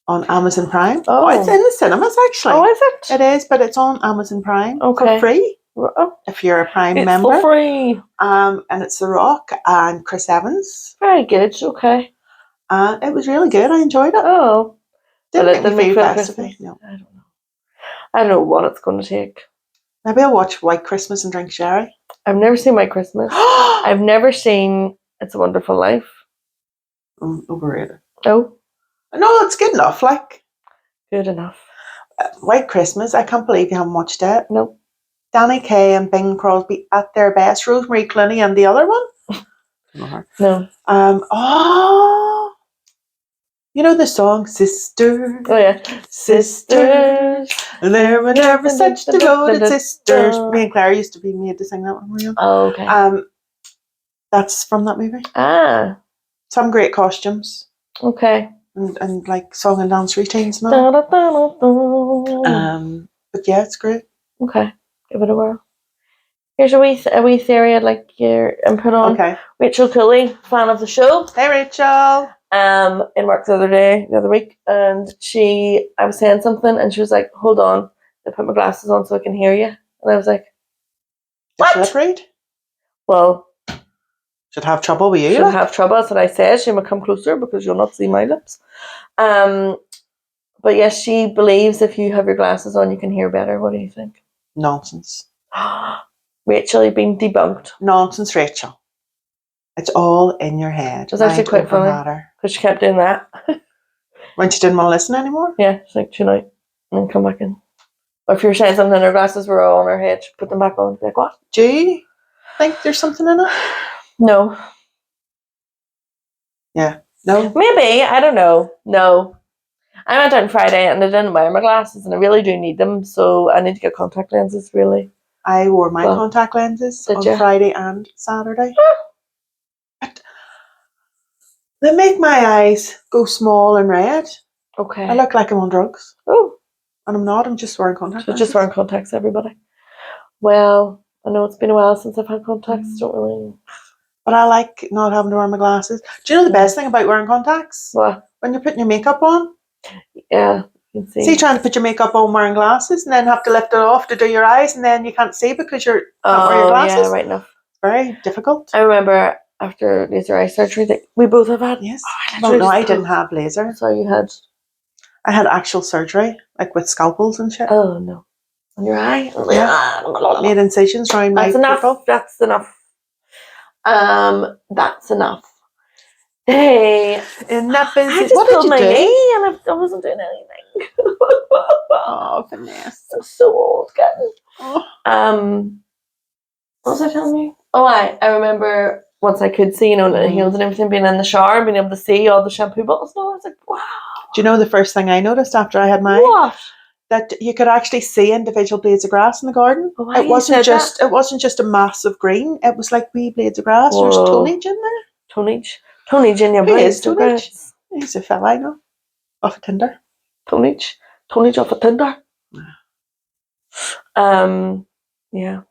on Amazon Prime. Oh. It's in the cinemas, actually. Oh, is it? It is, but it's on Amazon Prime for free. Oh. If you're a Prime it's member. for free. And it's The Rock and Chris Evans. Very good. Okay. It was really good. I enjoyed it. Oh. Didn't make me feel festive. No. I don't know. I don't know what it's going to take. Maybe I'll watch White Christmas and drink sherry. I've never seen White Christmas. I've never seen It's a Wonderful Life. Overrated. Oh. No, it's good enough. Like. Good enough. White Christmas. I can't believe you haven't watched it. Nope. Danny Kaye and Bing Crosby at their best. Rosemary Clooney and the other one. No. You know the song Sisters? Oh yeah. Sisters. And there were never such devoted sisters. Me and Claire used to be made to sing that one. Oh, okay. That's from that movie. Some great costumes. Okay. And like song and dance routines and all. But yeah, it's great. Okay. Give it a whirl. Here's a wee theory I'd like your input on. Okay. Rachel Cooley, fan of the show. Hey Rachel. In work the other week, and I was saying something, and she was like, "Hold on, I put my glasses on so I can hear you." And I was like, "What?" Did she read? Well, should have trouble with you. Should have trouble. That's what I said. She might come closer because you'll not see my lips. But yes, she believes if you have your glasses on, you can hear better. What do you think? Nonsense. Rachel, you've been debunked. Nonsense, Rachel. It's all in your head. It's actually quite funny because she kept doing that. When she didn't want to listen anymore? Yeah, she's like, tune out and then come back in. Or if you're saying something and her glasses were all on her head, she'd put them back on. Be like, what? Do you think there's something in it? No. Yeah. No? Maybe. I don't know. No. I went out on Friday and I didn't wear my glasses and I really do need them, so I need to get contact lenses, really. I wore my contact lenses on Friday and Saturday. They make my eyes go small and red. Okay. I look like I'm on drugs. Oh. And I'm not. I'm just wearing contacts. So just wearing contacts, everybody. Well, I know it's been a while since I've had contacts. Don't really. But I like not having to wear my glasses. Do you know the best thing about wearing contacts? What? When you're putting your makeup on. Yeah, you can see. See, trying to put your makeup on wearing glasses and then have to lift it off to do your eyes and then you can't see because you can't wear your glasses. Yeah, right enough. Very difficult. I remember after laser eye surgery that we both have had. Yes. I didn't have laser. So you had? I had actual surgery, like with scalpels and shit. Oh no. On your eye? Yeah. Made incisions around my pupil. That's enough. That's enough. Hey, enough is I just pulled my knee and I wasn't doing anything. Oh, finesse. I'm so old, getting. What was I telling you? Oh, I remember once I could see, the heels and everything, being in the shower, being able to see all the shampoo bottles. And I was like, wow. Do you know the first thing I noticed after I had mine? What? That you could actually see individual blades of grass in the garden. Oh, it wasn't just a massive green. It was like wee blades of grass. Whoa. There's tonnage in there. Tonnage in your blades. Who is tonnage? He's a fella I know. Off a Tinder. Tonnage off a Tinder. Yeah.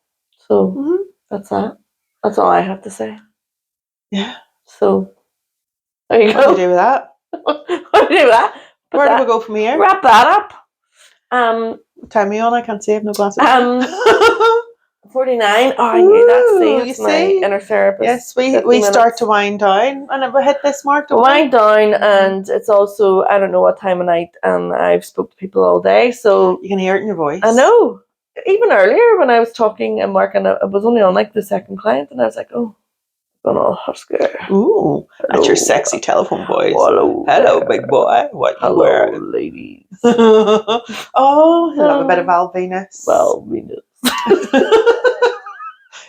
So that's that. That's all I have to say. Yeah. So there you go. What do you do with that? What do you do with that? Where do we go from here? Wrap that up. Time me on. I can't see. I have no glasses. 49. Oh, I knew that. See, it's my inner therapist. Yes, we start to wind down, and we hit this mark. Wind down, and it's also I don't know what time of night, and I've spoke to people all day, so you can hear it in your voice. I know. Even earlier when I was talking and working, I was only on like the second client, and I was like, oh, Gonna husky. Ooh, that's your Hello. sexy telephone voice. Hello. Hello, there. big boy. What you Hello, wearing? ladies. Oh, I love a bit of Val Venus. Well, Venus.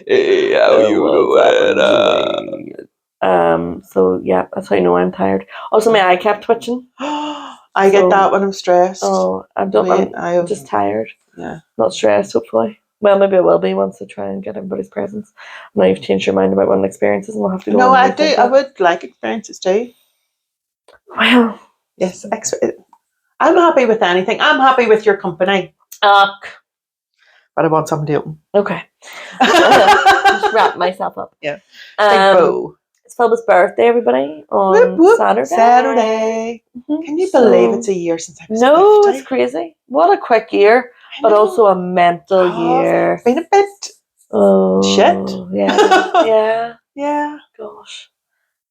Hey, how you What's doing? happening to me? So yeah, that's how you know I'm tired. Also, my eye kept twitching. I get So- that when I'm stressed. Oh, I'm just tired. Yeah. Not stressed, hopefully. Well, maybe I will be once I try and get everybody's presents. Now you've changed your mind about one experiences, and we'll have to go. No, on I and do. rethink I that. would like experiences too. Well, Yes, I'm happy with anything. I'm happy with your company, but I want somebody open. okay. Just wrap myself up. Yeah. Big bow. It's Philip's birthday, everybody, on Whoop, whoop. Saturday. Saturday. Mhm. Can you believe it's a year since I was No, 50? it's crazy. What a quick year, I but know. also a mental year. It's been a bit Oh, shit. Yeah, yeah. Yeah. Gosh,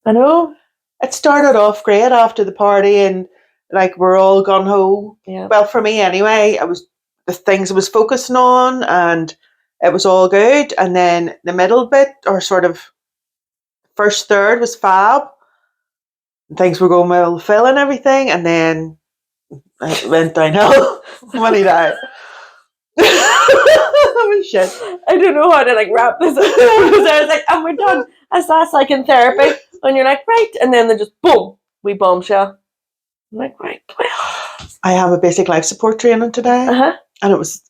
I know. It started off great after the party and like we're all gone home. Yeah. Well, for me anyway, I was the things I was focusing on and it was all good. And then the middle bit or sort of first third was fab. Things were going well with Phil and everything, and then it went downhill when he died. Oh, shit. I don't know how to like wrap this up because I was like, and we're done. That's like in therapy, and you're like, right, and then they just boom, we bombshell. I'm like, right, well, I have a basic life support training today, uh-huh. and it was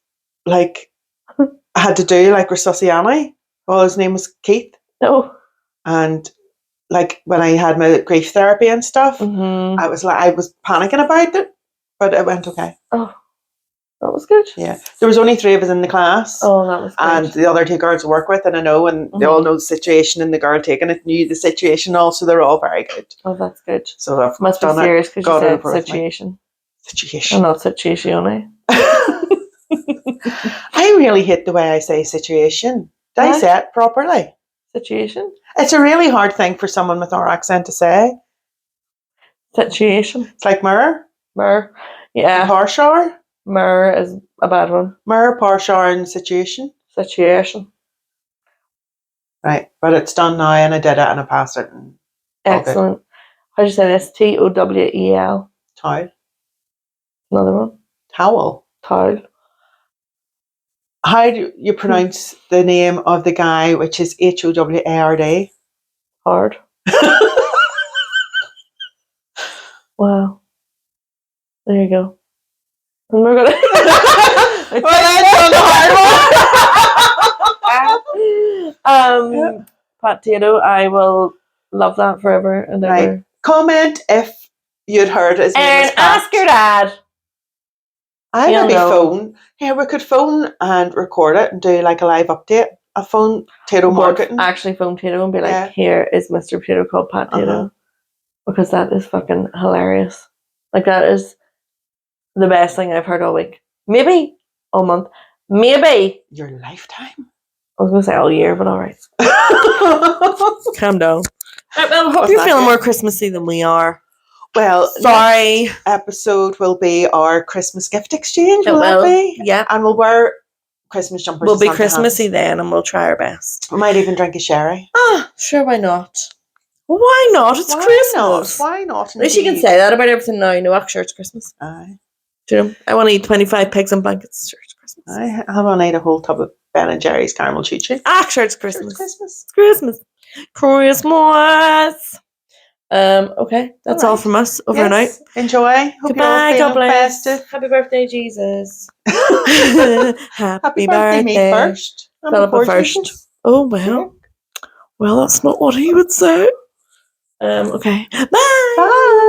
like I had to do like Resusciani. Well, his name was Keith, No. and like when I had my grief therapy and stuff, Mm-hmm. I was panicking about it, but it went okay. Oh, that was good. Yeah, there was only 3 of us in the class. Oh, that was good. And the other 2 girls I work with, and I know, and they all know the situation, and the girl taking it knew the situation also. They're all very good. Oh, that's good. So I've Must be done serious because you got it said over with me. situation. Situation. And not situation. I really hate the way I say situation. Did I say it properly? Situation? It's a really hard thing for someone with our accent to say. Situation. It's like mirror. Mirror. Yeah. Power shower. Mirror is a bad one. Mirror, power shower, and situation. Situation. Right, but it's done now, and I did it, and I passed it. And excellent. How do you say this? Towel. Towel. Another one. Towel. Towel. How do you pronounce the name of the guy, which is Howard? Hard. Wow. There you go. And we're gonna. Potato. I will love that forever and ever. Right. Comment if you'd heard his name. And ask your dad. I maybe phone. Yeah, we could phone and record it and do like a live update. A phone Tato marketing. Actually phone Tato and be like, Yeah. here is Mr. Potato called Pat Tato. Because that is fucking hilarious. Like that is the best thing I've heard all week. Maybe all month. Maybe your lifetime. I was gonna say all year, but alright. Calm down. Well, hope you're feeling more Christmassy than we are. Well, sorry. Next episode will be our Christmas gift exchange. Will that be? Yeah. And we'll wear Christmas jumpers. We'll be Christmassy then, and we'll try our best. We might even drink a sherry. Ah, sure, why not? Why not? It's Christmas. Why not? At least you can say that about everything now. You know, sure, it's Christmas. Aye. Do you know, I want to eat 25 pigs and blankets. Sure, it's Christmas. I want to eat a whole tub of Ben and Jerry's caramel choo-choo. Sure, it's Christmas. Sure, it's Christmas. Christmas. Okay, that's all from us. Over and out. Enjoy. Hope Goodbye. you're all God bless. festive. Happy birthday, Jesus. Happy birthday. Me first. Philippa first. Oh, well. Well, that's not what he would say. Okay. Bye. Bye.